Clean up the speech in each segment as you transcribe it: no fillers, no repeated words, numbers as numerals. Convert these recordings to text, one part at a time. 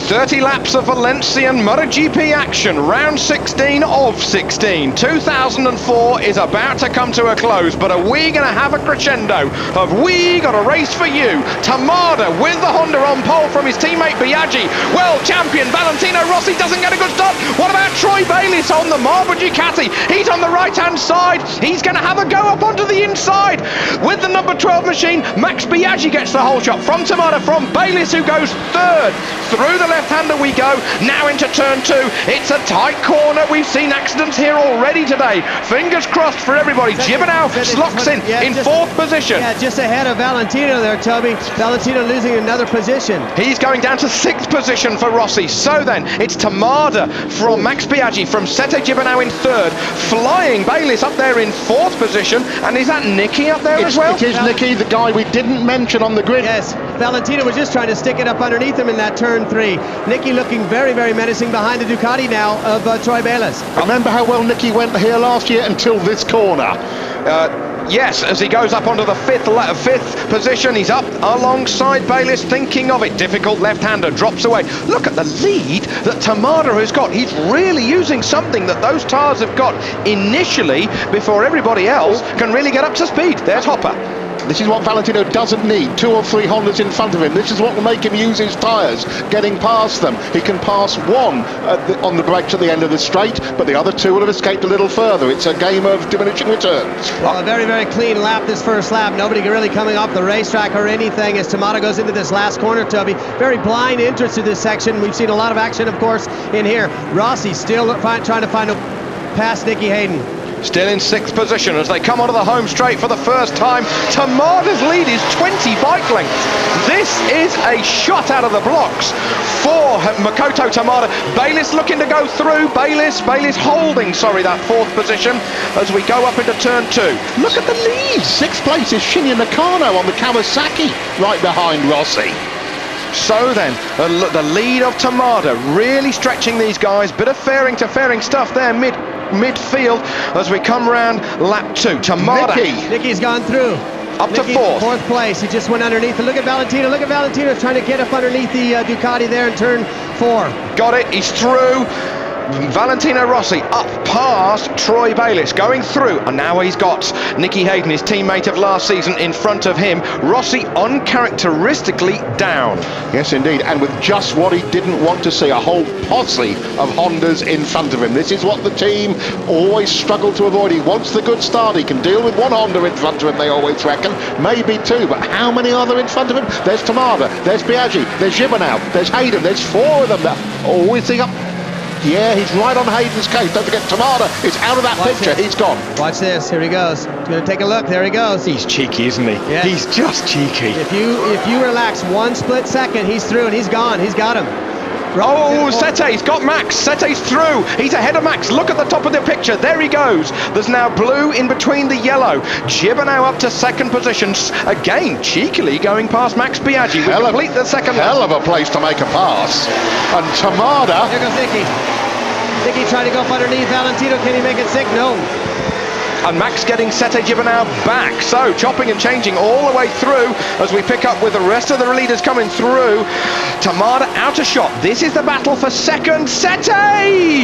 30 laps of Valencian MotoGP action, round 16 of 16. 2004 is about to come to a close, but are we going to have a crescendo of we got a race for you? Tamada with the Honda on pole from his teammate Biaggi. World champion Valentino Rossi doesn't get a good start. What about Troy Bayliss on the Marlboro Ducati? He's on the right-hand side. He's going to have a go up onto the inside with the number 12 machine. Max Biaggi gets the whole shot from Tamada, from Bayliss, who goes third. Through the left-hander we go, now into turn 2. It's a tight corner. We've seen accidents here already today. Fingers crossed for everybody. Gibernau slocks in fourth position. Yeah, just ahead of Valentino there, Toby. Valentino losing another position. He's going down to 6th position for Rossi. So then, it's Tamada from Max Biaggi, from Sete Gibernau in 3rd. Flying Bayliss up there in 4th position. And is that Nicky up there as well? It is Nicky, the guy we didn't mention on the grid. Yes, Valentino was just trying to stick it up underneath him in that turn 3. Nicky looking very, very menacing behind the Ducati now of Troy Bayliss. Remember how well Nicky went here last year until this corner? Yes, as he goes up onto the 5th position, he's up alongside Bayliss, thinking of it. Difficult left-hander, drops away. Look at the lead that Tamada has got. He's really using something that those tyres have got initially before everybody else can really get up to speed. There's Hopper. This is what Valentino doesn't need, 2 or 3 Hondas in front of him. This is what will make him use his tyres, getting past them. He can pass one on the brakes at the end of the straight, but the other 2 will have escaped a little further. It's a game of diminishing returns. Well, a very, very clean lap, this first lap. Nobody really coming off the racetrack or anything as Tamada goes into this last corner, Toby. Very blind entrance to this section. We've seen a lot of action, of course, in here. Rossi still trying to find a past Nicky Hayden. Still in 6th position as they come onto the home straight for the first time. Tamada's lead is 20 bike lengths. This is a shot out of the blocks for Makoto Tamada. Bayliss looking to go through. Bayliss holding, that 4th position as we go up into turn 2. Look at the lead. 6th place is Shinya Nakano on the Kawasaki, right behind Rossi. So then, the lead of Tamada really stretching these guys. Bit of fairing to fairing stuff there midfield as we come round lap 2. Tamada. Nicky's gone through. Up to 4th. 4th place. He just went underneath. And look at Valentino. Look at Valentino trying to get up underneath the Ducati there in turn 4. Got it. He's through. Valentino Rossi up past Troy Bayliss, going through, and now he's got Nicky Hayden, his teammate of last season, in front of him. Rossi uncharacteristically down. Yes, indeed, and with just what he didn't want to see, a whole posse of Hondas in front of him. This is what the team always struggle to avoid. He wants the good start. He can deal with 1 Honda in front of him, they always reckon, maybe 2, but how many are there in front of him? There's Tamada, there's Biaggi, there's Gibernau, there's Hayden, there's 4 of them that always think up. Yeah, he's right on Hayden's case. Don't forget, Tamada is out of that picture. He's gone. Watch this. Here he goes. He's going to take a look. There he goes. He's cheeky, isn't he? Yeah. He's just cheeky. If you relax 1 split second, he's through and he's gone. He's got him. Oh, Sete's got Max. Sete's through. He's ahead of Max. Look at the top of the picture. There he goes. There's now blue in between the yellow. Gibernau up to 2nd position. Again, cheekily going past Max Biaggi. We complete the second lap. Hell of a place to make a pass. And Tamada. Here goes Nicky. Nicky trying to go up underneath Valentino. Can he make it sick? No. And Max getting Sete Gibernau back. So chopping and changing all the way through as we pick up with the rest of the leaders coming through. Tamada out of shot. This is the battle for 2nd. Sete!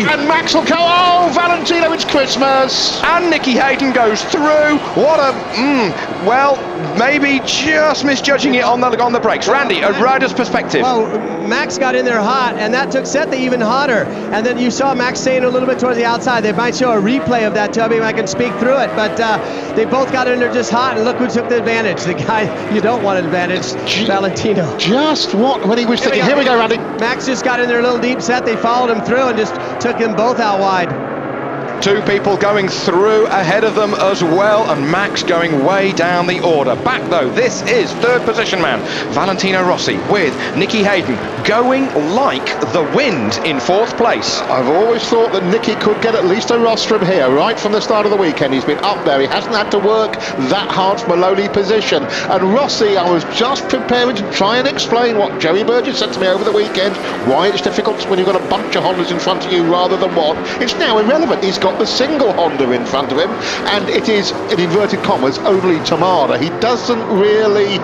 And Max will go. Oh, Valentino, it's Christmas. And Nicky Hayden goes through. What a... well, maybe just misjudging it on the brakes. Randy, a rider's perspective. Well, Max got in there hot, and that took Sete even hotter. And then you saw Max staying a little bit towards the outside. They might show a replay of that, Tubby, I can speak through it. But they both got in there just hot, and look who took the advantage. The guy you don't want advantage, Valentino. Just when he was thinking, here we go, Randy. Max just got in there a little deep set. They followed him through and just took them both out wide. 2 people going through ahead of them as well, and Max going way down the order. Back though, this is 3rd position man, Valentino Rossi, with Nicky Hayden going like the wind in 4th place. I've always thought that Nicky could get at least a rostrum here, right from the start of the weekend. He's been up there. He hasn't had to work that hard from a lowly position. And Rossi, I was just preparing to try and explain what Joey Burgess said to me over the weekend, why it's difficult when you've got a bunch of Hondas in front of you rather than 1. It's now irrelevant. He's got the single Honda in front of him, and it is, in inverted commas, only Tamada. He doesn't really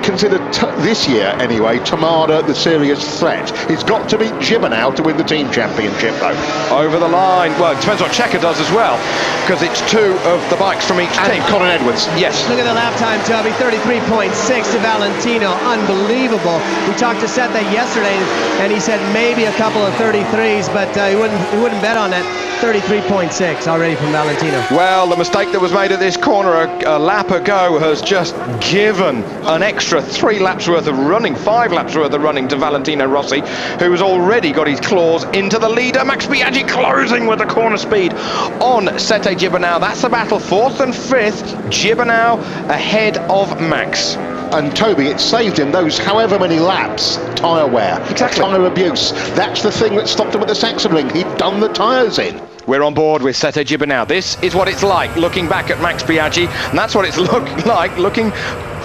consider this year anyway, Tamada the serious threat. He's got to beat Gibernau to win the team championship though. Over the line. Well, it depends what Checker does as well, because it's 2 of the bikes from each team. Colin Edwards. Yes. Look at the lap time, Toby. 33.6 to Valentino. Unbelievable. We talked to Seth yesterday, and he said maybe a couple of 33s, but he wouldn't bet on that. 33.6 already from Valentino. Well, the mistake that was made at this corner a lap ago has just given an extra 3 laps worth of running, 5 laps worth of running to Valentino Rossi, who's already got his claws into the leader. Max Biaggi closing with the corner speed on Sete Gibernau. That's the battle, 4th and 5th. Gibernau ahead of Max. And Toby, it saved him those however many laps, tyre wear, Exactly. tyre abuse. That's the thing that stopped him at the Sachsenring. He'd done the tyres in. We're on board with Sete Gibernau. This is what it's like looking back at Max Biaggi, and that's what it's like looking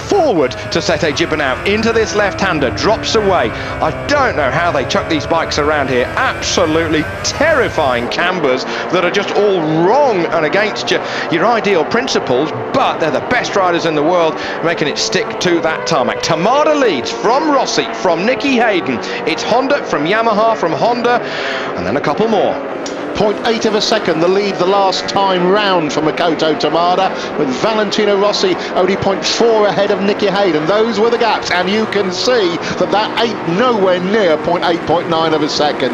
forward to Sete Gibernau. Into this left-hander, drops away. I don't know how they chuck these bikes around here. Absolutely terrifying cambers that are just all wrong and against your ideal principles, but they're the best riders in the world, making it stick to that tarmac. Tamada leads from Rossi, from Nicky Hayden. It's Honda from Yamaha, from Honda, and then a couple more. 0.8 of a second the lead the last time round for Makoto Tamada, with Valentino Rossi only 0.4 ahead of Nicky Hayden. Those were the gaps, and you can see that ain't nowhere near 0.8, 0.9 of a second.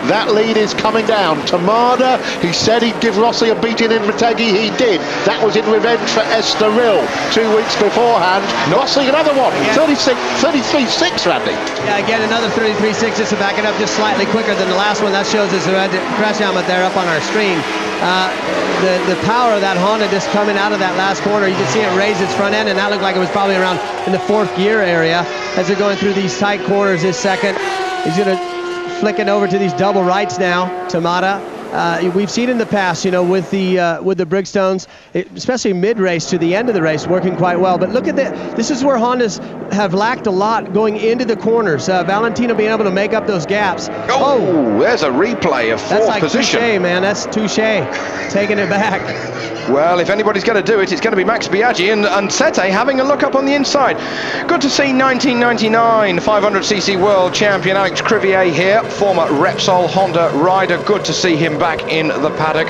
That lead is coming down. Tamada, he said he'd give Rossi a beating in Motegi. He did. That was in revenge for Estoril 2 weeks beforehand. Rossi another one, 33.6, Randy. Yeah, again, another 33.6 just to back it up just slightly quicker than the last one. That shows us the crash helmet there up on our screen. The power of that Honda just coming out of that last corner, you can see it raise its front end, and that looked like it was probably around in the 4th gear area as they're going through these tight corners this second. He's going to flick it over to these double rights now, Tamada. We've seen in the past, with the Brigstones, especially mid-race to the end of the race, working quite well. But look at this is where Hondas have lacked a lot going into the corners. Valentino being able to make up those gaps. Oh, there's a replay of 4th that's like position. touche, man. That's touche. Taking it back. Well, if anybody's going to do it, it's going to be Max Biaggi and Sete having a look up on the inside. Good to see 1999 500cc world champion Alex Crivier here, former Repsol Honda rider. Good to see him back in the paddock.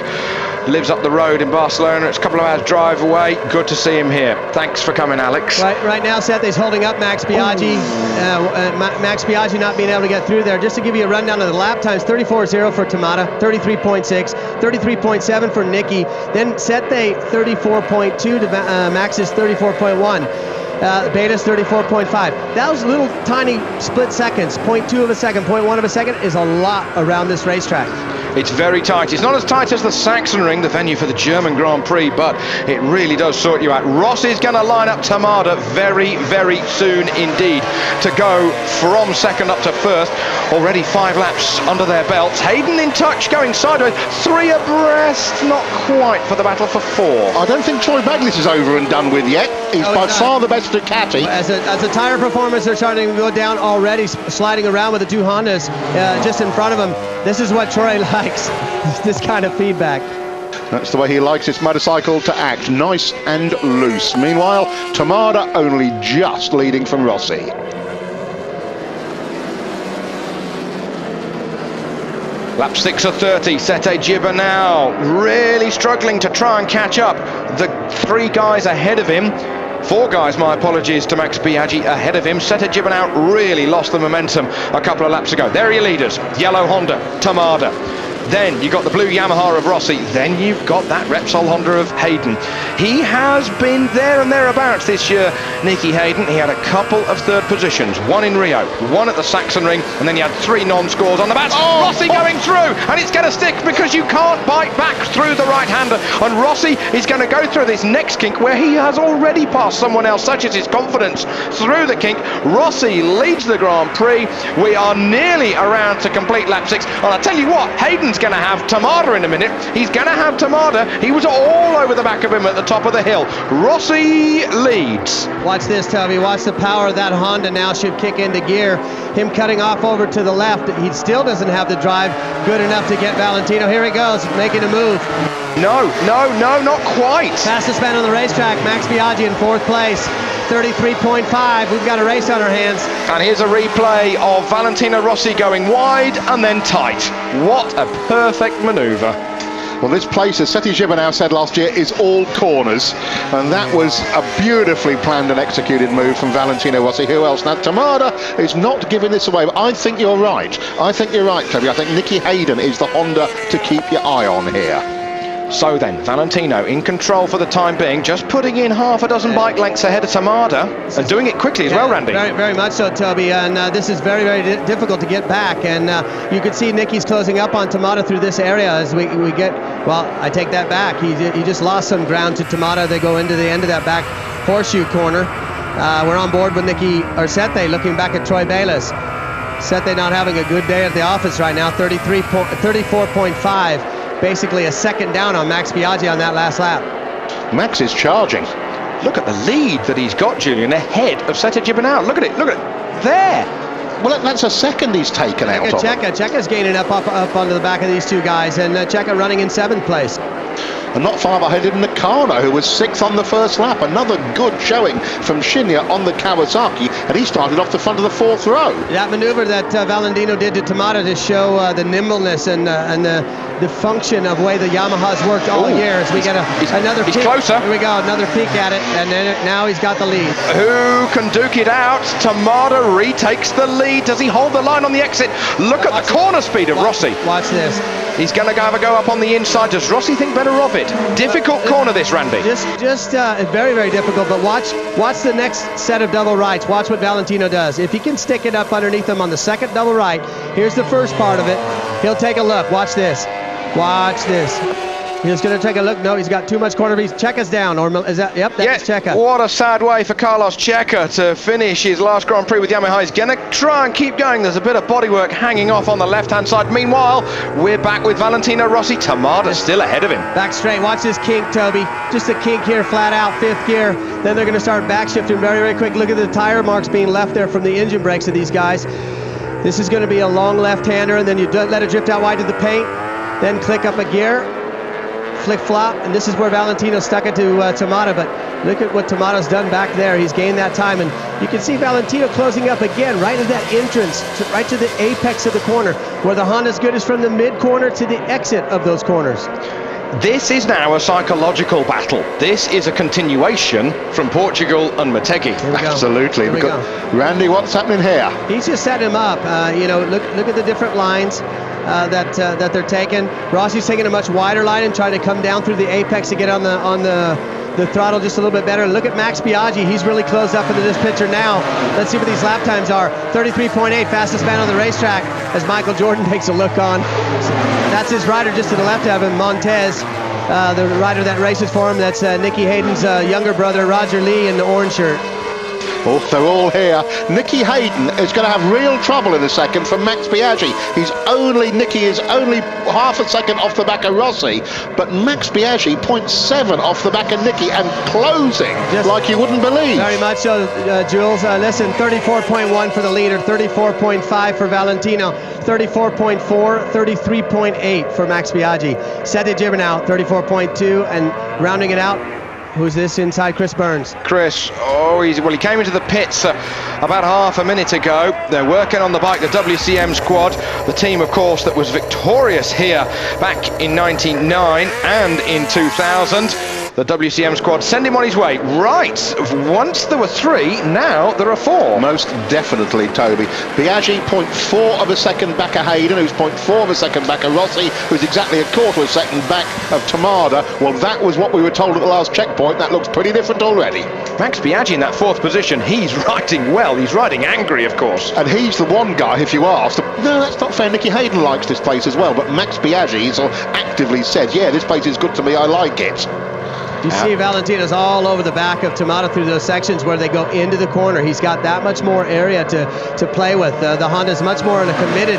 Lives up the road in Barcelona. It's a couple of hours drive away. Good to see him here. Thanks for coming, Alex. Right now, Seth is holding up Max Biaggi. Max Biaggi not being able to get through there. Just to give you a rundown of the lap times: 34.0 for Tamada, 33.6, 33.7 for Nicky. Then Sete 34.2 to Max's 34.1. Beta's 34.5. That was little tiny split seconds. 0.2 of a second, 0.1 of a second is a lot around this racetrack. It's very tight. It's not as tight as the Sachsenring, the venue for the German Grand Prix, but it really does sort you out. Rossi's going to line up Tamada very, very soon indeed to go from second up to first. Already 5 laps under their belts. Hayden in touch, going sideways. 3 abreast, not quite for the battle for 4. I don't think Troy Baglis is over and done with yet. He's by far the best Ducati. As a tire performance, they're starting to go down already, sliding around with the 2 Hondas just in front of him. This is what Troy likes, this kind of feedback. That's the way he likes his motorcycle to act, nice and loose. Meanwhile, Tamada only just leading from Rossi. Lap 6 of 30, Sete Gibernau really struggling to try and catch up. The 3 guys ahead of him, 4 guys, my apologies, to Max Biaggi ahead of him. Sete Gibernau really lost the momentum a couple of laps ago. There are your leaders: yellow Honda, Tamada. Then you got the blue Yamaha of Rossi. Then you've got that Repsol Honda of Hayden. He has been there and thereabouts this year, Nicky Hayden. He had a couple of 3rd positions, 1 in Rio, 1 at the Sachsenring, and then he had 3 non-scores on the bats. Rossi going through, and it's going to stick because you can't bite back through the right-hander. And Rossi is going to go through this next kink where he has already passed someone else, such as his confidence through the kink. Rossi leads the Grand Prix. We are nearly around to complete lap 6. And I'll tell you what, Hayden's going to have Tamada in a minute. He's going to have Tamada. He was all over the back of him at the top of the hill. Rossi leads. Watch this, Toby. Watch the power of that Honda now should kick into gear. Him cutting off over to the left. He still doesn't have the drive good enough to get Valentino. Here he goes, making a move. No, not quite. Fastest man on the racetrack, Max Biaggi in 4th place. 33.5. We've got a race on our hands. And here's a replay of Valentino Rossi going wide and then tight. What a perfect manoeuvre. Well, this place, as Seti Gibernau said last year, is all corners, and that was a beautifully planned and executed move from Valentino Rossi. Who else? Now, Tamada is not giving this away, but I think you're right. I think you're right, Toby. I think Nicky Hayden is the Honda to keep your eye on here. So then, Valentino in control for the time being, just putting in half a dozen bike lengths ahead of Tamada, and doing it quickly as well, Randy. Very, very much so, Toby, and this is very, very difficult to get back, and you can see Nicky's closing up on Tamada through this area as we get, well, I take that back. He just lost some ground to Tamada. They go into the end of that back horseshoe corner. We're on board with Nicky, or Sete, looking back at Troy Bayliss. Sete not having a good day at the office right now, 34.5. Basically a second down on Max Biaggi on that last lap. Max is charging. Look at the lead that he's got, Julian, ahead of Sete Gibernau. Look at it, there. Well, that's a second he's taken out of. Checa's gaining up onto the back of these two guys, and Checa running in 7th place. And not far behind him, Nakano, who was 6th on the first lap. Another good showing from Shinya on the Kawasaki, and he started off the front of the 4th row. That maneuver that Valentino did to Tamada to show the nimbleness and the function of way the Yamaha's worked all year. As we get another he's peek. Closer. Here we go, another peek at it, and then now he's got the lead. Who can duke it out? Tamada retakes the lead. Does he hold the line on the exit? Look at the corner speed of Rossi. Watch this. He's going to have a go up on the inside. Does Rossi think better of it? Difficult corner this, Randy. Just very, very difficult, but watch the next set of double rights. Watch what Valentino does. If he can stick it up underneath him on the second double right, here's the first part of it. He'll take a look. Watch this. Watch this. He's going to take a look. No, he's got too much corner. Checa's down. Or is that? Yep, that's Checa. What a sad way for Carlos Checa to finish his last Grand Prix with Yamaha. He's going to try and keep going. There's a bit of bodywork hanging off on the left-hand side. Meanwhile, we're back with Valentino Rossi. Tamada still ahead of him. Back straight. Watch this kink, Toby. Just a kink here, flat out, 5th gear. Then they're going to start back shifting very, very quick. Look at the tire marks being left there from the engine brakes of these guys. This is going to be a long left-hander, and then you let it drift out wide to the paint. Then click up a gear. Flick-flop, and this is where Valentino stuck it to Tamada, but look at what Tamada's done back there. He's gained that time, and you can see Valentino closing up again right at that entrance, right to the apex of the corner, where the Honda's good is from the mid-corner to the exit of those corners. This is now a psychological battle. This is a continuation from Portugal and Motegi. Absolutely. Randy, what's happening here? He's just setting him up. Look at the different lines that they're taking. Rossi's taking a much wider line and trying to come down through the apex to get on the throttle just a little bit better. Look at Max Biaggi. He's really closed up into this picture now. Let's see what these lap times are. 33.8, fastest man on the racetrack, as Michael Jordan takes a look on. That's his rider just to the left of him, Montez, the rider that races for him. That's Nicky Hayden's younger brother, Roger Lee, in the orange shirt. Oh, they're all here. Nicky Hayden is going to have real trouble in a second from Max Biaggi. Nicky is only half a second off the back of Rossi, but Max Biaggi 0.7 off the back of Nicky and closing like you wouldn't believe. Very much so, Jules. Listen, 34.1 for the leader, 34.5 for Valentino, 34.4, 33.8 for Max Biaggi. Sete Gibernau, 34.2, and rounding it out, who's this inside? Chris Burns. Chris, he came into the pits about half a minute ago. They're working on the bike, the WCM squad, the team, of course, that was victorious here back in 99 and in 2000. The WCM squad send him on his way. Right, once there were 3, now there are 4. Most definitely, Toby. Biaggi 0.4 of a second back of Hayden, who's 0.4 of a second back of Rossi, who's exactly a quarter of a second back of Tamada. Well, that was what we were told at the last checkpoint. That looks pretty different already. Max Biaggi in that 4th position. He's riding well. He's riding angry, of course. And he's the one guy, if you asked, no, that's not fair. Nicky Hayden likes this place as well, but Max Biaggi actively said, yeah, this place is good to me. I like it. You see Valentino's all over the back of Tamada through those sections where they go into the corner. He's got that much more area to play with. The Honda's much more in a committed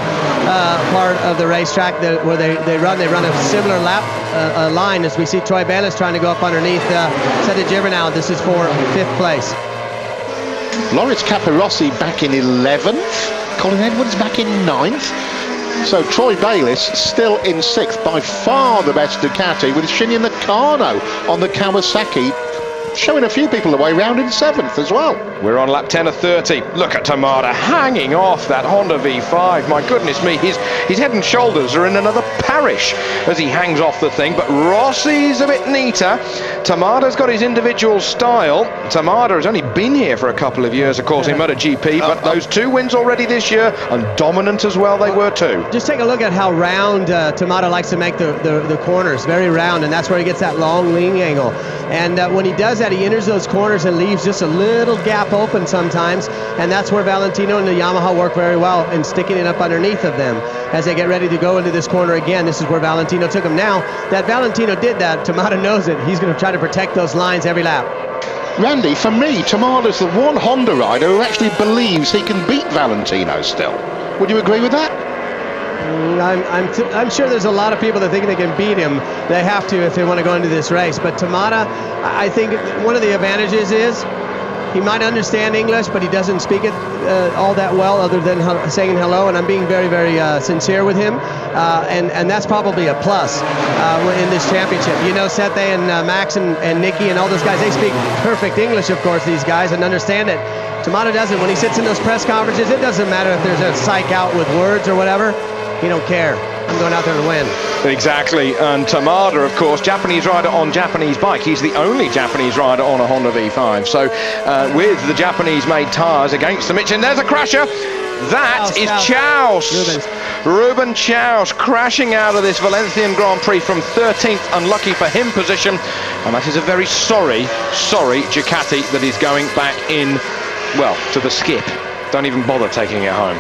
part of the racetrack where they run a similar lap line as we see Troy Bayliss trying to go up underneath Sete Gibernau. This is for 5th place. Loris Capirossi back in 11th. Colin Edwards back in 9th. So Troy Bayliss still in 6th, by far the best Ducati, with Shinya Nakano on the Kawasaki showing a few people the way round in 7th as well. We're on lap 10 of 30. Look at Tamada hanging off that Honda V5. My goodness me, his head and shoulders are in another parish as he hangs off the thing. But Rossi's a bit neater. Tamada's got his individual style. Tamada has only been here for a couple of years, of course, in MotoGP, but those 2 wins already this year, and dominant as well they were too. Just take a look at how round Tamada likes to make the corners, very round, and that's where he gets that long lean angle. And when he does that, he enters those corners and leaves just a little gap open sometimes, and that's where Valentino and the Yamaha work very well in sticking it up underneath of them as they get ready to go into this corner again. This is where Valentino took him. Now that Valentino did that, Tamada knows it. He's going to try to protect those lines every lap. Randy, for me, Tamada's the one Honda rider who actually believes he can beat Valentino still. Would you agree with that? I'm sure there's a lot of people that think they can beat him. They have to if they want to go into this race. But Tamada, I think one of the advantages is he might understand English, but he doesn't speak it all that well other than saying hello, and I'm being very, very sincere with him. And that's probably a plus in this championship. You know, Sete and Max and Nicky and all those guys, they speak perfect English, of course, these guys, and understand it. Tamada doesn't. When he sits in those press conferences, it doesn't matter if there's a psych out with words or whatever. He don't care. I'm going out there to win. Exactly, and Tamada, of course, Japanese rider on Japanese bike. He's the only Japanese rider on a Honda V5. So with the Japanese-made tyres against the Michelin, there's a crasher. That is Chaus. Ruben Chaus crashing out of this Valencian Grand Prix from 13th, unlucky for him position. And that is a very sorry Ducati that is going back in, well, to the skip. Don't even bother taking it home.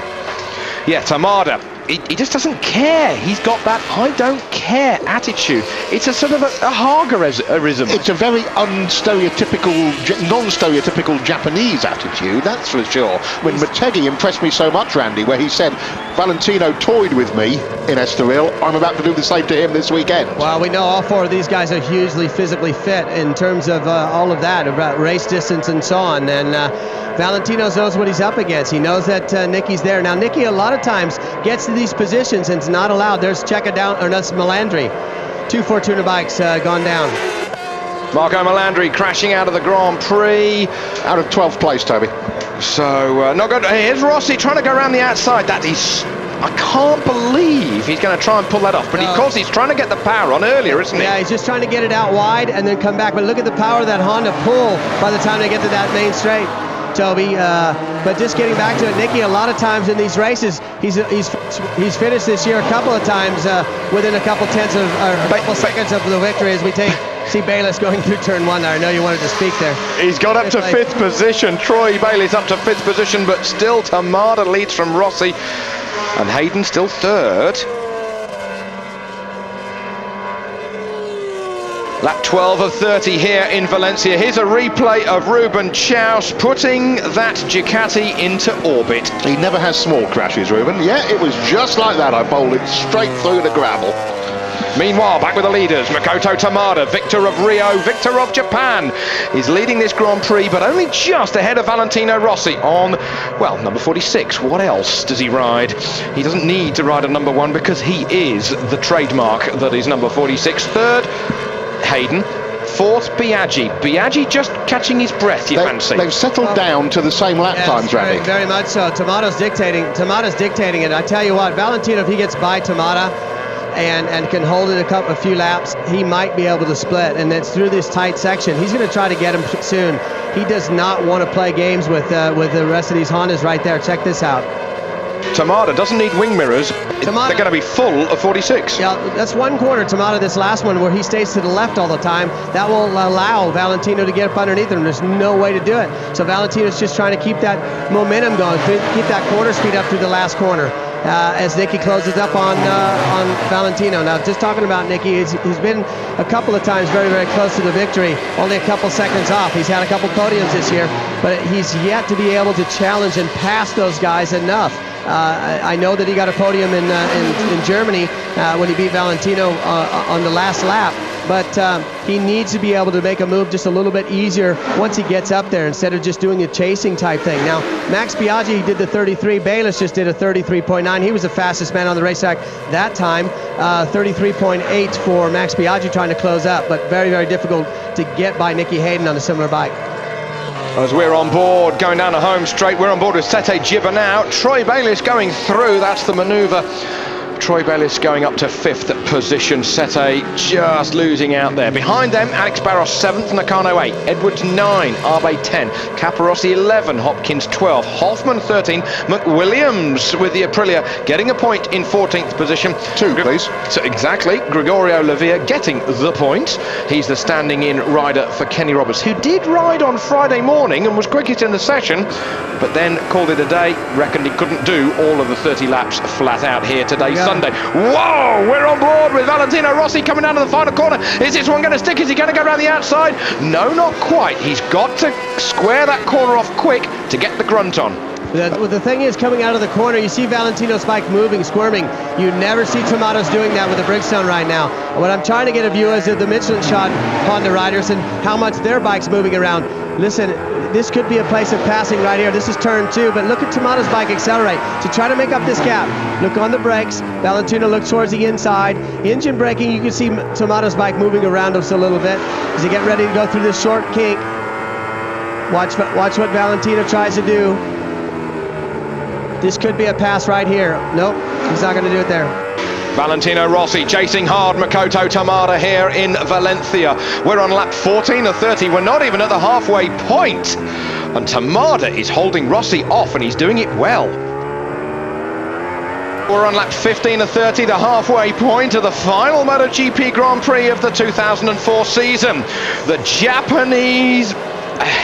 Yeah, Tamada. He just doesn't care. He's got that I don't care attitude. It's a sort of a Hagerism. It's a very non-stereotypical Japanese attitude, that's for sure. When Motegi impressed me so much, Randy, where he said, Valentino toyed with me in Estoril, I'm about to do the same to him this weekend. Well, we know all 4 of these guys are hugely physically fit in terms of all of that, about race distance and so on. And Valentino knows what he's up against. He knows that Nicky's there. Now, Nicky a lot of times gets to these positions and it's not allowed. There's Checa down, or that's Melandri. 2 Fortuna bikes gone down. Marco Melandri crashing out of the Grand Prix. Out of 12th place, Toby. So, not good. Here's Rossi trying to go around the outside. That is... I can't believe he's going to try and pull that off. But of course, he's trying to get the power on earlier, isn't he? Yeah, he's just trying to get it out wide and then come back. But look at the power of that Honda pull by the time they get to that main straight, Toby. But just getting back to it, Nicky, a lot of times in these races, he's finished this year a couple of times within a couple tenths of, or a couple seconds of the victory as we see Bayliss going through turn 1 there. I know you wanted to speak there. He's got up to 5th position. Troy Bayliss up to 5th position, but still Tamada leads from Rossi. And Hayden still 3rd. Lap 12 of 30 here in Valencia. Here's a replay of Ruben Chaus putting that Ducati into orbit. He never has small crashes, Ruben. Yeah, it was just like that. I bowled it straight through the gravel. Meanwhile, back with the leaders, Makoto Tamada, victor of Rio, victor of Japan, is leading this Grand Prix, but only just ahead of Valentino Rossi on, well, number 46. What else does he ride? He doesn't need to ride a number 1 because he is the trademark that is number 46. 3rd, Hayden. 4th, Biaggi. Biaggi just catching his breath, you fancy? They've settled down to the same lap times, Randy. Very much so. Tamada's dictating it. I tell you what, Valentino, if he gets by Tamada and can hold it a few laps, he might be able to split. And it's through this tight section. He's going to try to get him soon. He does not want to play games with the rest of these Hondas right there. Check this out. Tamada doesn't need wing mirrors. They're going to be full of 46. Yeah, that's one corner, Tamada, this last one, where he stays to the left all the time. That will allow Valentino to get up underneath him. There's no way to do it. So Valentino's just trying to keep that momentum going, keep that quarter speed up through the last corner. As Nicky closes up on Valentino. Now, just talking about Nicky, he's been a couple of times very, very close to the victory, only a couple seconds off. He's had a couple podiums this year, but he's yet to be able to challenge and pass those guys enough. I know that he got a podium in Germany when he beat Valentino on the last lap, but he needs to be able to make a move just a little bit easier once he gets up there instead of just doing a chasing type thing. Now, Max Biaggi did the 33. Bayless just did a 33.9. He was the fastest man on the racetrack that time. 33.8 for Max Biaggi trying to close up, but very, very difficult to get by Nicky Hayden on a similar bike. As we're on board, going down the home straight, we're on board with Sete Gibber now. Troy Bayliss going through, that's the manoeuvre. Troy Bayliss going up to 5th position. Sete just losing out there. Behind them, Alex Barros 7th, Nakano 8, Edwards 9, Arbe 10, Caparossi 11, Hopkins 12, Hoffman 13, McWilliams with the Aprilia getting a point in 14th position. 2, please. So exactly, Gregorio Lavia getting the point. He's the standing-in rider for Kenny Roberts, who did ride on Friday morning and was quickest in the session, but then called it a day, reckoned he couldn't do all of the 30 laps flat out here today, Sunday. Whoa, we're on board with Valentino Rossi coming down to the final corner. Is this one going to stick? Is he going to go around the outside? No, not quite. He's got to square that corner off quick to get the grunt on. The thing is, coming out of the corner, you see Valentino's bike moving, squirming. You never see Tomatoes doing that with the Bridgestone right now. What I'm trying to get a view is of the Michelin shot Honda riders and how much their bike's moving around. Listen, this could be a place of passing right here. This is turn 2, but look at Tomato's bike accelerate to try to make up this gap. Look on the brakes. Valentino looks towards the inside. Engine braking, you can see Tomato's bike moving around us a little bit as they get ready to go through this short kink. Watch what Valentino tries to do. This could be a pass right here. Nope, he's not going to do it there. Valentino Rossi chasing hard Makoto Tamada here in Valencia. We're on lap 14 of 30. We're not even at the halfway point. And Tamada is holding Rossi off, and he's doing it well. We're on lap 15 of 30, the halfway point of the final MotoGP Grand Prix of the 2004 season. The Japanese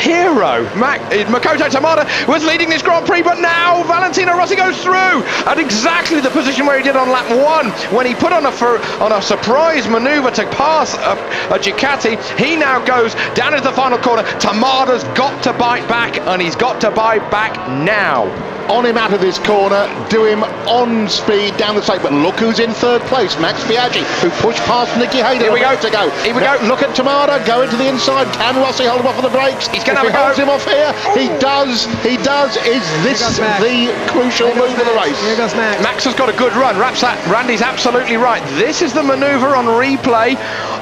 hero Makoto Tamada was leading this Grand Prix, but now Valentino Rossi goes through at exactly the position where he did on lap 1 when he put on a surprise maneuver to pass a Ducati. He now goes down into the final corner. Tamada's got to bite back, and he's got to bite back now. On him out of this corner, do him on speed down the straight, but look who's in 3rd place, Max Biaggi, who pushed past Nicky Hayden. Here we go. Here we go. Look at Tamada going to the inside. Can Rossi hold him off on the brakes? He's going to have a go. Holds him off here. He does. Is this the crucial move of the race? Here goes Max. Max has got a good run. Randy's absolutely right. This is the maneuver on replay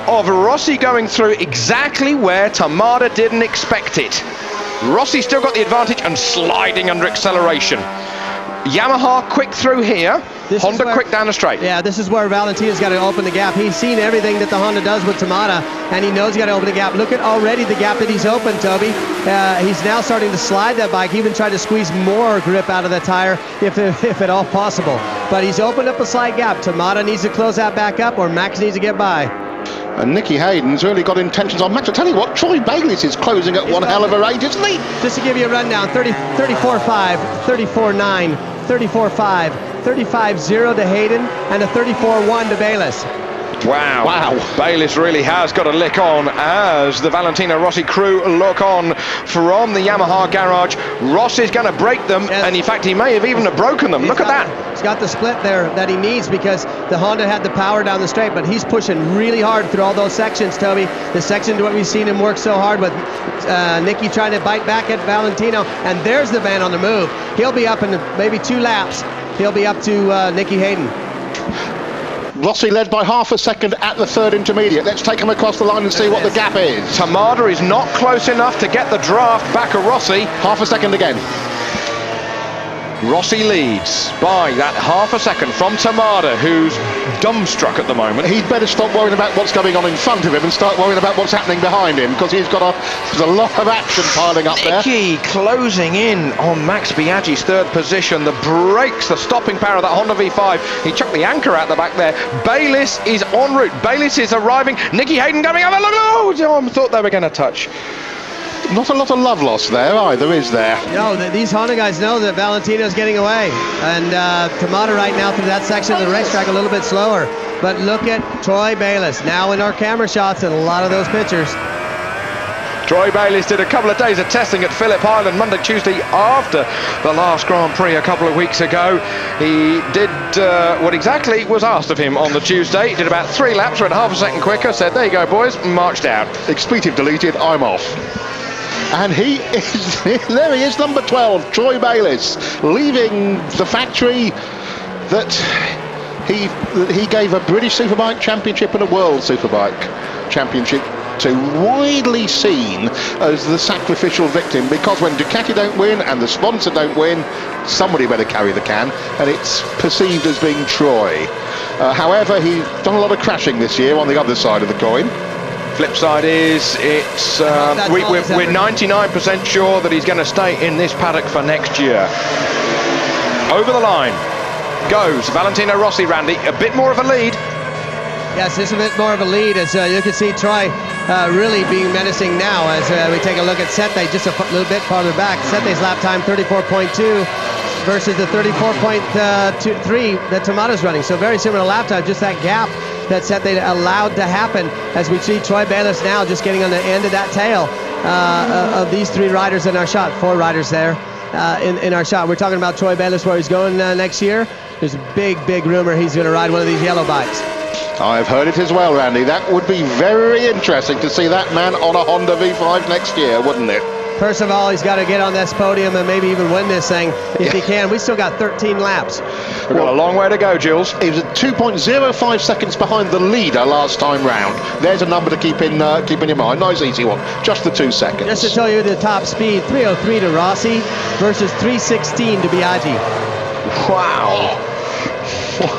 of Rossi going through exactly where Tamada didn't expect it. Rossi still got the advantage and sliding under acceleration. Yamaha quick through here. Honda quick down the straight. Yeah, this is where Valentino's got to open the gap. He's seen everything that the Honda does with Tamada, and he knows he's got to open the gap. Look at already the gap that he's opened, Toby. He's now starting to slide that bike. He even tried to squeeze more grip out of the tire, if at all possible. But he's opened up a slight gap. Tamada needs to close that back up, or Max needs to get by. And Nicky Hayden's really got intentions on Max. I tell you what, Troy Bayliss is closing at one hell of a rate, isn't he? Just to give you a rundown, 34.5, 34.9, 34.5, 35.0 to Hayden, and a 34.1 to Bayliss. Wow. Bayliss really has got a lick on as the Valentino Rossi crew look on from the Yamaha garage. Rossi's going to break them, yes. And in fact he may have even broken them. Look at that. He's got the split there that he needs because the Honda had the power down the straight, but he's pushing really hard through all those sections, Toby. The section what we've seen him work so hard with Nicky trying to bite back at Valentino, and there's the van on the move. He'll be up in maybe 2 laps. He'll be up to Nicky Hayden. Rossi led by half a second at the 3rd intermediate. Let's take him across the line and see what the gap is. Tamada is not close enough to get the draft back of Rossi. Half a second again. Rossi leads by that half a second from Tamada, who's dumbstruck at the moment. He'd better stop worrying about what's going on in front of him and start worrying about what's happening behind him, because there's a lot of action piling up there. Nicky closing in on Max Biaggi's 3rd position. The brakes, the stopping power of that Honda V5. He chucked the anchor out the back there. Bayliss is en route. Bayliss is arriving. Nicky Hayden coming over. Oh, I thought they were going to touch. Not a lot of love lost there either, is there? No, these Honda guys know that Valentino's getting away. And Tamada right now through that section of the racetrack a little bit slower. But look at Troy Bayliss now in our camera shots and a lot of those pictures. Troy Bayliss did a couple of days of testing at Phillip Island Monday, Tuesday after the last Grand Prix a couple of weeks ago. He did what exactly was asked of him on the Tuesday. He did about 3 laps, went half a second quicker, said, there you go, boys, and marched out. Expletive deleted, I'm off. And he is, there he is, number 12, Troy Bayliss, leaving the factory that he gave a British Superbike Championship and a World Superbike Championship to, widely seen as the sacrificial victim, because when Ducati don't win and the sponsor don't win, somebody better carry the can, and it's perceived as being Troy. However, he's done a lot of crashing this year on the other side of the coin. Flip side is, it's we're 99% sure that he's going to stay in this paddock for next year. Over the line goes Valentino Rossi, Randy, a bit more of a lead. Yes, it's a bit more of a lead, as you can see Troy really being menacing now as we take a look at Sete just a little bit farther back. Sete's lap time 34.2 versus the 34.3 that Tamada's running. So very similar lap time, just that gap that Sete allowed to happen, as we see Troy Bayliss now just getting on the end of that tail of these 3 riders in our shot, 4 riders there in our shot. We're talking about Troy Bayliss, where he's going next year. There's a big rumor he's going to ride one of these yellow bikes. I've heard it as well, Randy. That would be very interesting to see that man on a Honda V5 next year, wouldn't it? First of all, he's got to get on this podium and maybe even win this thing if he can. We still got 13 laps. We've got a long way to go, Jules. He was at 2.05 seconds behind the leader last time round. There's a number to keep in your mind. Nice easy one. Just the 2 seconds. Just to tell you the top speed, 303 to Rossi versus 316 to Biaggi. Wow.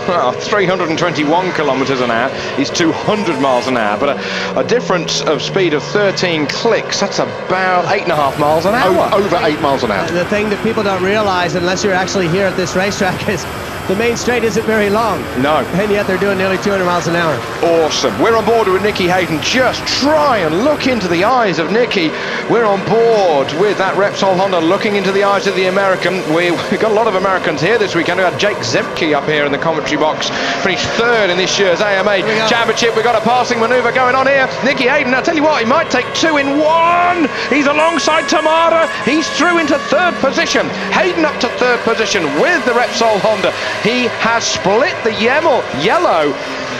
Wow, 321 kilometers an hour is 200 miles an hour, but a difference of speed of 13 clicks, that's about 8.5 miles an hour. Over 8 miles an hour. The thing that people don't realize, unless you're actually here at this racetrack, is the main straight isn't very long. No. And yet they're doing nearly 200 miles an hour. Awesome. We're on board with Nicky Hayden. Just try and look into the eyes of Nicky. We're on board with that Repsol Honda, looking into the eyes of the American. We've got a lot of Americans here this weekend. We had Jake Zemke up here in the commentary box. Finished 3rd in this year's AMA Championship. We've got a passing manoeuvre going on here. Nicky Hayden, I'll tell you what, he might take 2 in 1. He's alongside Tamada. He's through into 3rd position. Hayden up to 3rd position with the Repsol Honda. He has split the yellow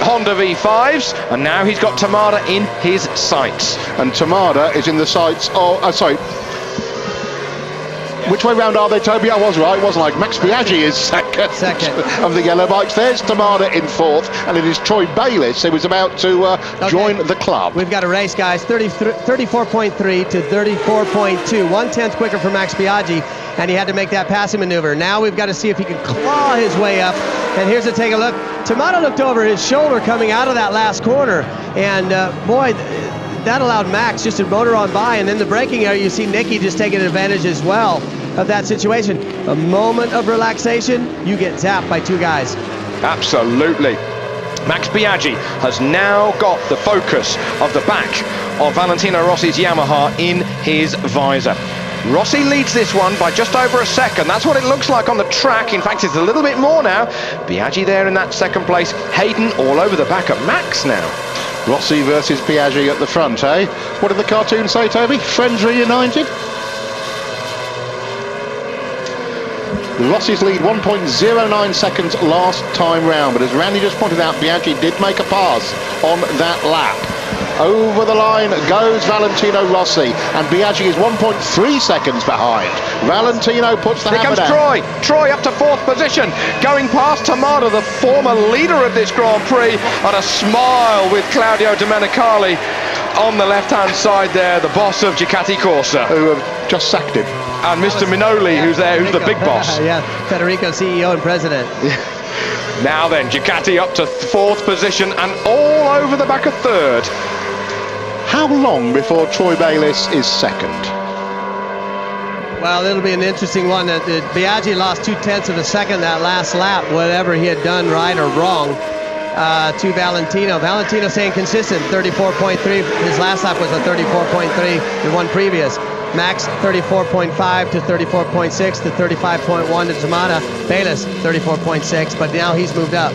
Honda V5s, and now he's got Tamada in his sights. And Tamada is in the sights of... sorry. Which way round are they, Toby? I was right, wasn't I? Max Biaggi is second of the yellow bikes. There's Tamada in 4th, and it is Troy Bayliss who was about to join the club. We've got a race, guys. 34.3 to 34.2. 1/10 quicker for Max Biaggi, and he had to make that passing maneuver. Now we've got to see if he can claw his way up. And here's a take a look. Tamada looked over his shoulder coming out of that last corner, and boy, that allowed Max just to motor on by, and in the braking area you see Nicky just taking advantage as well of that situation. A moment of relaxation, you get zapped by 2 guys. Absolutely. Max Biaggi has now got the focus of the back of Valentino Rossi's Yamaha in his visor. Rossi leads this one by just over a second. That's what it looks like on the track. In fact, it's a little bit more now. Biaggi there in that 2nd place. Hayden all over the back of Max now. Rossi versus Biaggi at the front, eh? What did the cartoon say, Toby? Friends reunited? Rossi's lead 1.09 seconds last time round, but as Randy just pointed out, Biaggi did make a pass on that lap. Over the line goes Valentino Rossi, and Biaggi is 1.3 seconds behind. Valentino puts the hammer down. Here comes Troy up to 4th position, going past Tamada, the former leader of this Grand Prix, and a smile with Claudio Domenicali on the left-hand side there, the boss of Ducati Corsa. Who have just sacked him. And Mr. Minoli, who's there, who's the big boss. Yeah, Federico, CEO and president. Now then, Ducati up to 4th position and all over the back of 3rd. How long before Troy Bayliss is 2nd? Well, it'll be an interesting one. Biaggi lost 0.2 of a second that last lap, whatever he had done right or wrong, to Valentino. Valentino staying consistent, 34.3. His last lap was a 34.3, the one previous. Max 34.5 to 34.6 to 35.1 to Tamada. Bayliss 34.6, but now he's moved up.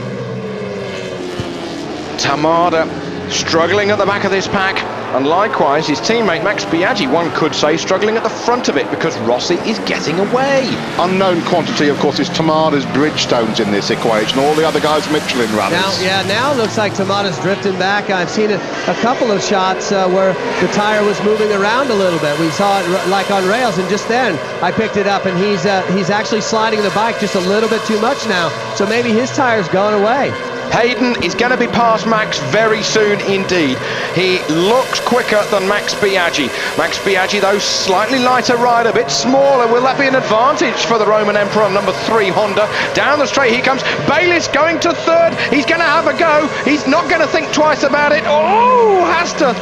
Tamada struggling at the back of this pack. And likewise, his teammate Max Biaggi, one could say, struggling at the front of it because Rossi is getting away. Unknown quantity, of course, is Tamada's Bridgestones in this equation. All the other guys Michelin runners. Now it looks like Tamada's drifting back. I've seen a couple of shots where the tire was moving around a little bit. We saw it like on rails, and just then I picked it up, and he's actually sliding the bike just a little bit too much now. So maybe his tire's gone away. Hayden is going to be past Max very soon indeed. He looks quicker than Max Biaggi. Max Biaggi, though, slightly lighter ride, a bit smaller. Will that be an advantage for the Roman Emperor, number 3 Honda? Down the straight he comes. Bayliss going to third. He's going to have a go. He's not going to think twice about it. Oh, has to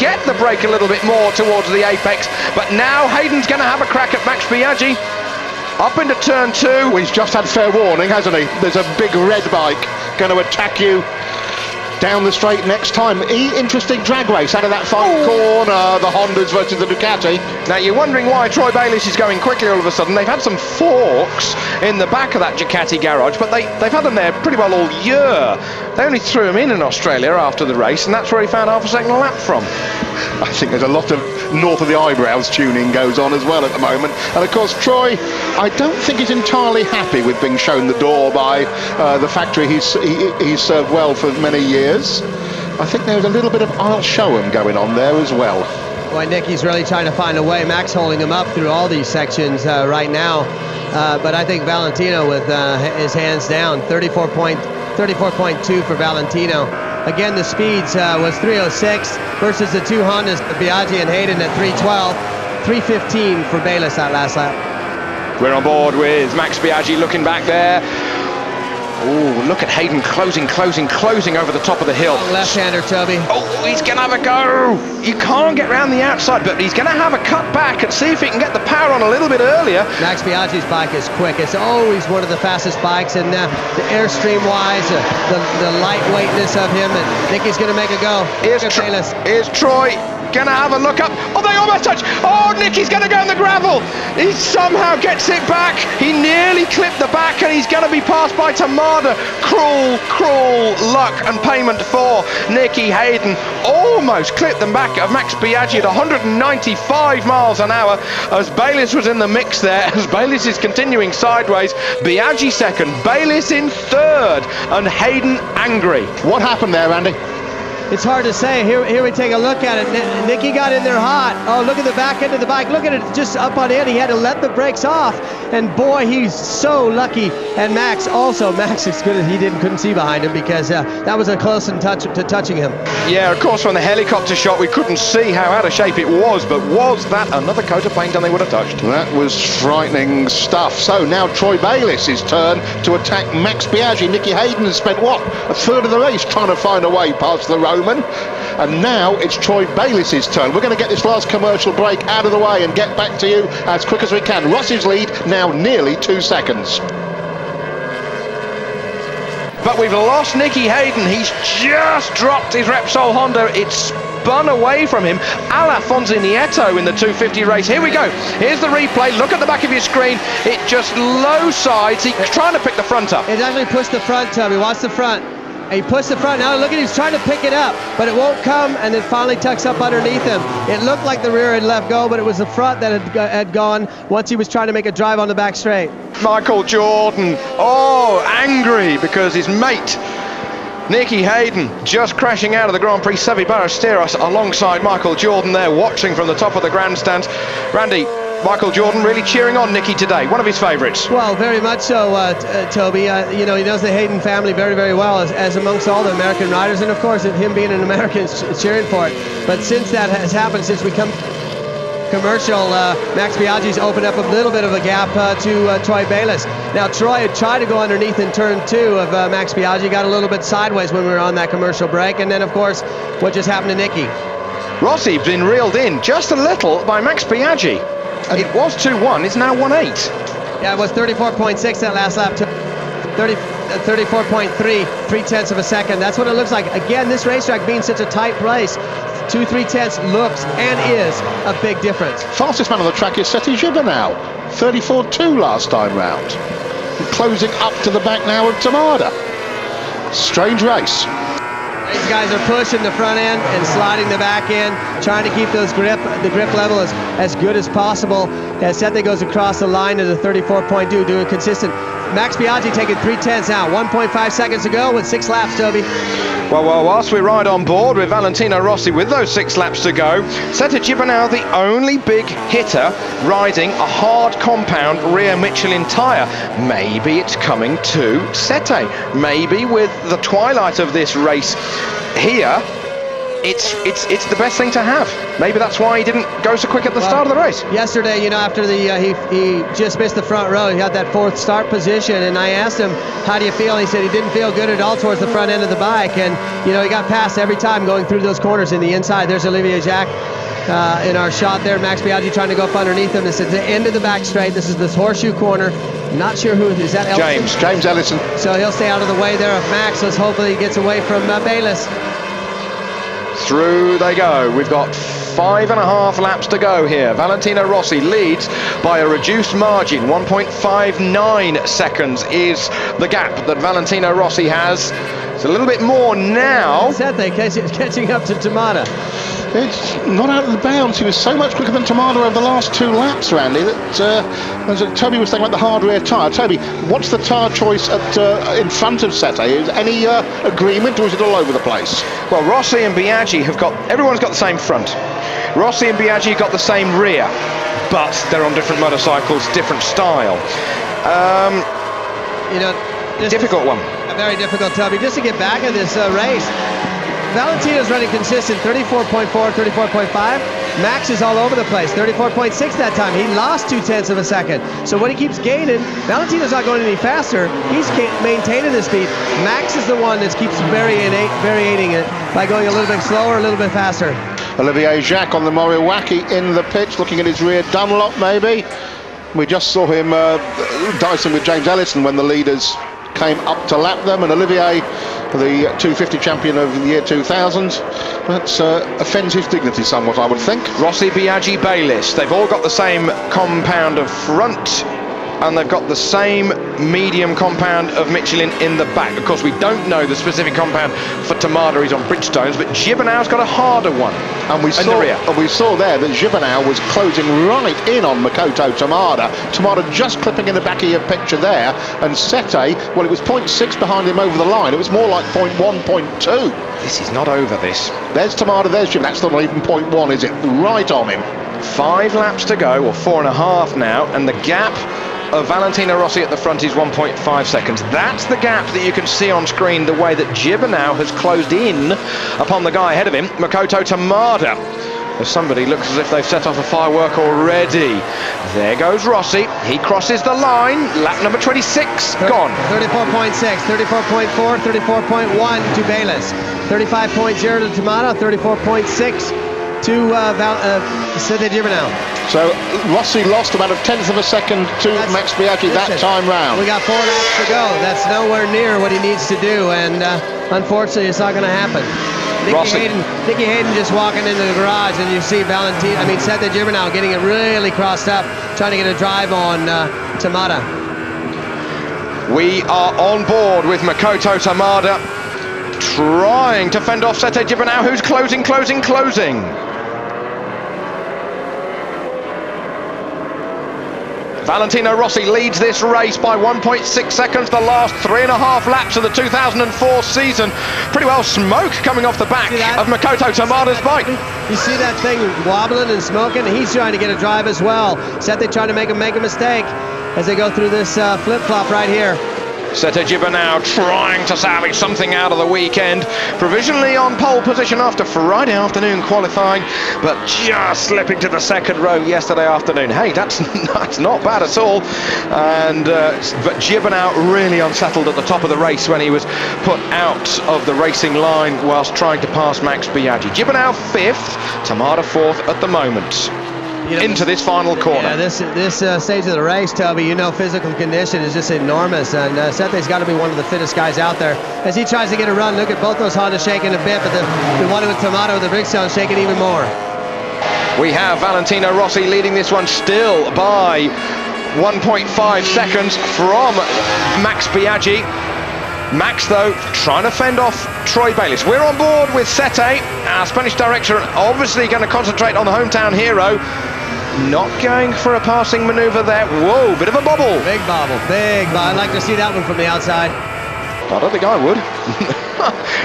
get the brake a little bit more towards the apex. But now Hayden's going to have a crack at Max Biaggi. Up into turn 2. Well, he's just had fair warning, hasn't he? There's a big red bike going to attack you down the straight next time. Interesting drag race out of that final corner, the Hondas versus the Ducati. Now you're wondering why Troy Bayliss is going quickly all of a sudden. They've had some forks in the back of that Ducati garage, but they've had them there pretty well all year. They only threw him in Australia after the race, and that's where he found half a second lap from. I think there's a lot of north of the eyebrows tuning goes on as well at the moment. And of course, Troy, I don't think he's entirely happy with being shown the door by the factory he's served well for many years. I think there's a little bit of I'll show him going on there as well. Boy, Nicky's really trying to find a way. Max holding him up through all these sections right now. But I think Valentino with his hands down, 34.2 for Valentino. Again, the speeds was 306 versus the 2 Hondas, Biaggi and Hayden at 312. 315 for Bayliss that last lap. We're on board with Max Biaggi looking back there. Oh, look at Hayden closing over the top of the hill. Left-hander, Toby. Oh, he's going to have a go. You can't get round the outside, but he's going to have a cut back and see if he can get the power on a little bit earlier. Max Biaggi's bike is quick. It's always one of the fastest bikes, and the airstream-wise, the lightweightness of him, and Nicky's going to make a go. Here's Troy. Gonna have a look up. Oh, they almost touch. Oh, Nicky's gonna go in the gravel. He somehow gets it back. He nearly clipped the back, and he's gonna be passed by Tamada. Cruel luck and payment for Nicky Hayden. Almost clipped the back of Max Biaggi at 195 miles an hour as Bayliss was in the mix there. As Bayliss is continuing sideways. Biaggi second, Bayliss in third, and Hayden angry. What happened there, Andy? It's hard to say. Here we take a look at it. Nicky got in there hot. Oh, look at the back end of the bike. Look at it just up on end. He had to let the brakes off. And boy, he's so lucky. And Max also. Max is good. He couldn't see behind him because that was a close and touching him. Yeah, of course, from the helicopter shot, we couldn't see how out of shape it was. But was that another coat of paint and they would have touched? That was frightening stuff. So now Troy Bayliss' turn to attack Max Biaggi. Nicky Hayden has spent, a third of the race trying to find a way past the Roman. And now it's Troy Bayliss' turn. We're going to get this last commercial break out of the way and get back to you as quick as we can. Rossi's lead now nearly 2 seconds. But we've lost Nicky Hayden. He's just dropped his Repsol Honda. It's spun away from him. Alfonso Nieto in the 250 race. Here we go. Here's the replay. Look at the back of your screen. It just low sides. He's trying to pick the front up. It actually pushed the front, Toby. Watch the front. He puts the front. Now look at him. He's trying to pick it up, but it won't come, and then finally tucks up underneath him. It looked like the rear had let go, but it was the front that had gone once he was trying to make a drive on the back straight. Michael Jordan, angry because his mate Nicky Hayden just crashing out of the Grand Prix Seve Ballesteros alongside Michael Jordan there, watching from the top of the grandstands. Randy, Michael Jordan really cheering on Nicky today, one of his favourites. Well, very much so, Toby. He knows the Hayden family very, very well, as amongst all the American riders, and of course, him being an American is cheering for it. But since that has happened, since we come commercial, Max Biaggi's opened up a little bit of a gap to Troy Bayliss. Now, Troy had tried to go underneath in turn 2 of Max Biaggi, got a little bit sideways when we were on that commercial break, and then, of course, what just happened to Nicky. Rossi been reeled in just a little by Max Biaggi. It was 2-1, it's now 1-8. Yeah, it was 34.6 that last lap. 34.3, 3/10 of a second. That's what it looks like. Again, this racetrack being such a tight place, 2 3/10 looks and is a big difference. Fastest man on the track is Seti Giba now. 34.2 last time round. Closing up to the back now of Tamada. Strange race. these guys are pushing the front end and sliding the back end, trying to keep the grip level as good as possible. As Sete goes across the line to the 34.2, doing consistent. Max Biaggi taking 3/10 now, 1.5 seconds to go with 6 laps, Toby. Well, whilst we ride on board with Valentino Rossi with those 6 laps to go, Sete Gibernau, the only big hitter riding a hard compound rear Michelin tyre. Maybe it's coming to Sete. Maybe with the twilight of this race here, it's the best thing to have. Maybe that's why he didn't go so quick at the start of the race. Yesterday, you know, after the he just missed the front row, he got that 4th start position, and I asked him, how do you feel? He said he didn't feel good at all towards the front end of the bike, and you know, he got passed every time going through those corners in the inside. There's Olivier Jacques in our shot there. Max Biaggi trying to go up underneath him. This is the end of the back straight. This is this horseshoe corner. Not sure who is that. Ellison? James Ellison. So he'll stay out of the way there of Max. Let's hopefully he gets away from Bayliss. Through they go. We've got 5.5 laps to go here. Valentino Rossi leads by a reduced margin. 1.59 seconds is the gap that Valentino Rossi has. It's a little bit more now. Sete catching up to Tamada. It's not out of the bounds. He was so much quicker than Tamada over the last 2 laps, Randy, that as Toby was saying about the hard rear tyre. Toby, what's the tyre choice in front of Sete? Is any agreement, or is it all over the place? Well, Rossi and Biaggi everyone's got the same front. Rossi and Biaggi have got the same rear, but they're on different motorcycles, different style. You know, difficult one. A very difficult, Toby. Just to get back in this race, Valentino's running consistent, 34.4, 34.5. Max is all over the place, 34.6 that time. He lost 0.2 of a second. So when he keeps gaining, Valentino's not going any faster. He's maintaining the speed. Max is the one that keeps varying it by going a little bit slower, a little bit faster. Olivier Jacques on the Moriwaki in the pitch, looking at his rear Dunlop maybe. We just saw him dicing with James Ellison when the leaders came up to lap them, and Olivier, the 250 champion of the year 2000, that's offends his dignity somewhat, I would think. Rossi, Biaggi, Bayliss, they've all got the same compound of front, and they've got the same medium compound of Michelin in the back. Of course, we don't know the specific compound for Tamada. He's on Bridgestones, but Gibernau's got a harder one. And we saw there that Gibernau was closing right in on Makoto Tamada. Tamada just clipping in the back of your picture there, and Sete, well, it was 0.6 behind him over the line. It was more like 0.1, 0.2. This is not over, this. There's Tamada, there's Gibernau. That's not even 0.1, is it? Right on him. 5 laps to go, or 4.5 now, and the gap of Valentino Rossi at the front is 1.5 seconds. That's the gap that you can see on screen, the way that Gibernau has closed in upon the guy ahead of him, Makoto Tamada. As somebody looks as if they've set off a firework already. There goes Rossi. He crosses the line. Lap number 26 gone. 34.6, 34.4, 34.1 to Bayliss. 35.0 to Tamada, 34.6 to Sete Gibernau. So Rossi lost about 1/10 of a second to Max Biaggi that time round. We got 4 laps to go. That's nowhere near what he needs to do, and unfortunately it's not going to happen. Nicky Hayden just walking into the garage, and you see Sete Gibernau getting it really crossed up, trying to get a drive on Tamada. We are on board with Makoto Tamada, trying to fend off Sete Gibernau, who's closing. Valentino Rossi leads this race by 1.6 seconds. The last 3.5 laps of the 2004 season. Pretty well smoke coming off the back of Makoto Tamada's bike. You see that thing wobbling and smoking? He's trying to get a drive as well. Sete trying to make a mistake as they go through this flip-flop right here. Sete Gibernau trying to salvage something out of the weekend. Provisionally on pole position after Friday afternoon qualifying, but just slipping to the second row yesterday afternoon. Hey, that's not bad at all. And but Gibernau really unsettled at the top of the race when he was put out of the racing line whilst trying to pass Max Biaggi. Gibernau 5th, Tamada 4th at the moment. Into this final corner. Yeah, this stage of the race, Toby, physical condition is just enormous, and Sete's got to be one of the fittest guys out there. As he tries to get a run, look at both those Hondas shaking a bit, but the one with Tamada with the Bridgestone shaking even more. We have Valentino Rossi leading this one still by 1.5 seconds from Max Biaggi. Max, though, trying to fend off Troy Bayliss. We're on board with Sete, our Spanish director, and obviously going to concentrate on the hometown hero. Not going for a passing manoeuvre there. Whoa, bit of a bobble. Big bobble, big bobble. I'd like to see that one from the outside. I don't think I would.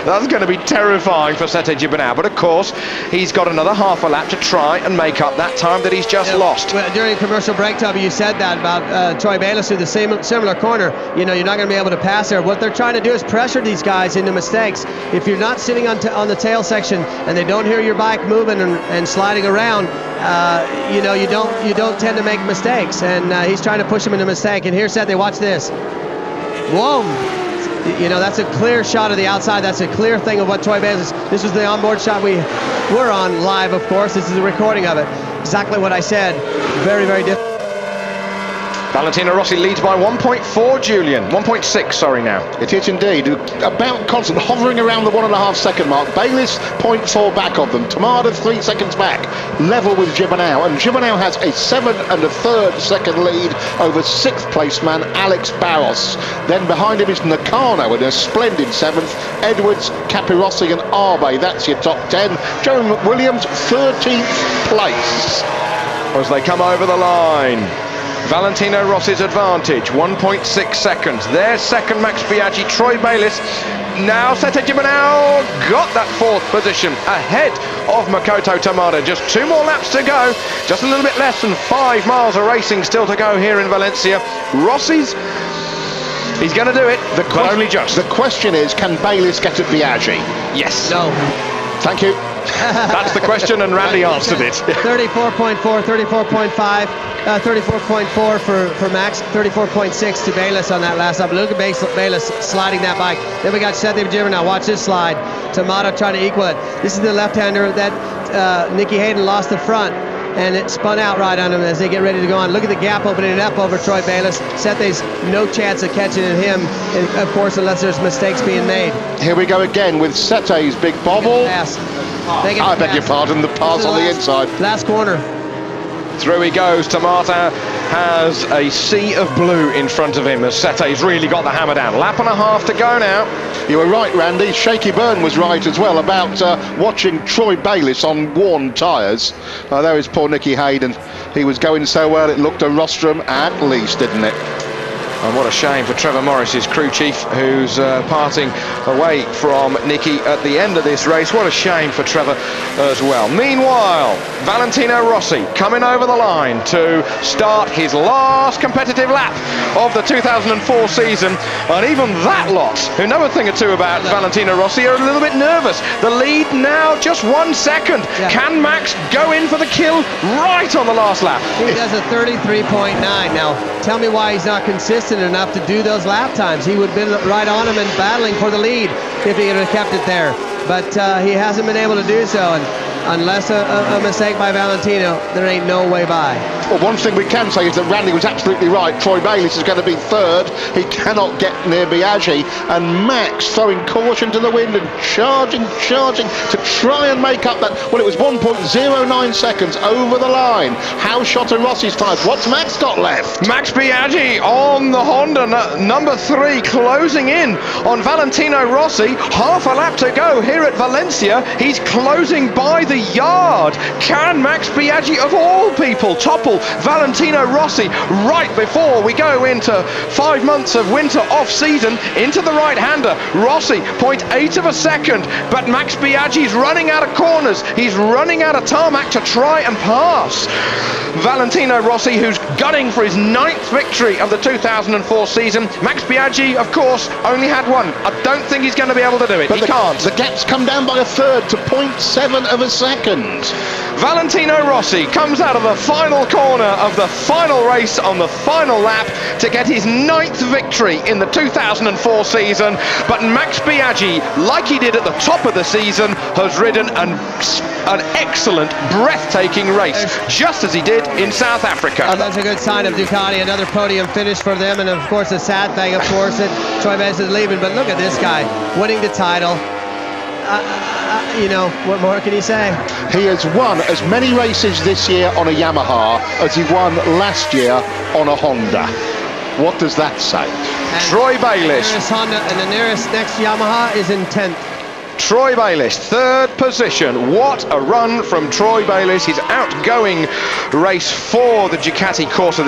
That's going to be terrifying for Sete Gibernau. But of course, he's got another half a lap to try and make up that time that he's just lost. Well, during commercial break, Tubby, you said that about Troy Bayliss through the similar corner. You know, you're not going to be able to pass there. What they're trying to do is pressure these guys into mistakes. If you're not sitting on the tail section and they don't hear your bike moving and sliding around, you know, you don't tend to make mistakes. And he's trying to push him into mistake. And here's Sete. Watch this. Whoa. You know, that's a clear shot of the outside. That's a clear thing of what Troy Bayliss. This was the onboard shot we were on live, of course. This is a recording of it. Exactly what I said. Very, very different. Valentino Rossi leads by 1.4, Julian. 1.6, sorry now. It is indeed. About constant, hovering around the 1.5 second mark. Bayliss 0.4 back of them. Tamada 3 seconds back. Level with Gibernau. And Gibernau has a 7 1/3 second lead over 6th place man Alex Barros. Then behind him is Nakano in a splendid 7th. Edwards, Capirossi and Arbe. That's your top 10. Joe McWilliams 13th place. As they come over the line. Valentino Rossi's advantage, 1.6 seconds. There's second Max Biaggi, Troy Bayliss. Now Sete Gibernau got that 4th position ahead of Makoto Tamada. Just 2 more laps to go. Just a little bit less than 5 miles of racing still to go here in Valencia. Rossi's, he's going to do it, but only just. The question is, can Bayliss get at Biaggi? Yes. No. Thank you. That's the question, and Randy answered it. 34.4, 34.5, 34.4 for Max, 34.6 to Bayliss on that last lap. Look at Bayliss sliding that bike. Then we got Sete Gibernau. Watch this slide. Tamada trying to equal it. This is the left-hander that Nicky Hayden lost the front, and it spun out right on him as they get ready to go on. Look at the gap opening up over Troy Bayliss. Sete's no chance of catching him, and of course, unless there's mistakes being made. Here we go again with Sete's big bobble. I beg your pardon, the pass on the inside. Last corner. Through he goes. Tamada has a sea of blue in front of him as Sete's really got the hammer down. Lap and a half to go now. You were right, Randy. Shaky Byrne was right as well about watching Troy Bayliss on worn tyres. There is poor Nicky Hayden. He was going so well, it looked a rostrum at least, didn't it? And what a shame for Trevor Morris, his crew chief, who's parting away from Nicky at the end of this race. What a shame for Trevor as well. Meanwhile, Valentino Rossi coming over the line to start his last competitive lap of the 2004 season. And even that lot, who know a thing or two about Valentino Rossi, are a little bit nervous. The lead now just 1 second. Yeah. Can Max go in for the kill right on the last lap? He does a 33.9. Now, tell me why he's not consistent enough to do those lap times. He would have been right on him and battling for the lead if he could have kept it there. But he hasn't been able to do so, and unless a mistake by Valentino, there ain't no way by. Well, one thing we can say is that Randy was absolutely right. Troy Bayliss is going to be 3rd. He cannot get near Biaggi, and Max throwing caution to the wind and charging to try and make up that. Well, it was 1.09 seconds over the line. How shot are Rossi's tyres? What's Max got left? Max Biaggi on the Honda, number 3, closing in on Valentino Rossi. Half a lap to go here at Valencia. He's closing by the yard. Can Max Biaggi, of all people, topple Valentino Rossi right before we go into 5 months of winter off-season into the right-hander? Rossi, 0.8 of a second, but Max Biaggi's running out of corners. He's running out of tarmac to try and pass Valentino Rossi, who's gunning for his 9th victory of the 2004 season. Max Biaggi, of course, only had 1. I don't think he's going to be able to do it. But he can't. The gap's come down by a 1/3 to 0.7 of a second. Valentino Rossi comes out of the final corner of the final race on the final lap to get his 9th victory in the 2004 season. But Max Biaggi, like he did at the top of the season, has ridden an excellent, breathtaking race, just as he did in South Africa. And that's a good sign of Ducati, another podium finish for them, and of course the sad thing, of course, that Troy Bayliss is leaving. But look at this guy, winning the title. You know, what more can he say? He has won as many races this year on a Yamaha as he won last year on a Honda. What does that say? And Troy Bayliss. The nearest Honda and the nearest next Yamaha is in 10th. Troy Bayliss, third position. What a run from Troy Bayliss, his outgoing race for the Ducati Corsa.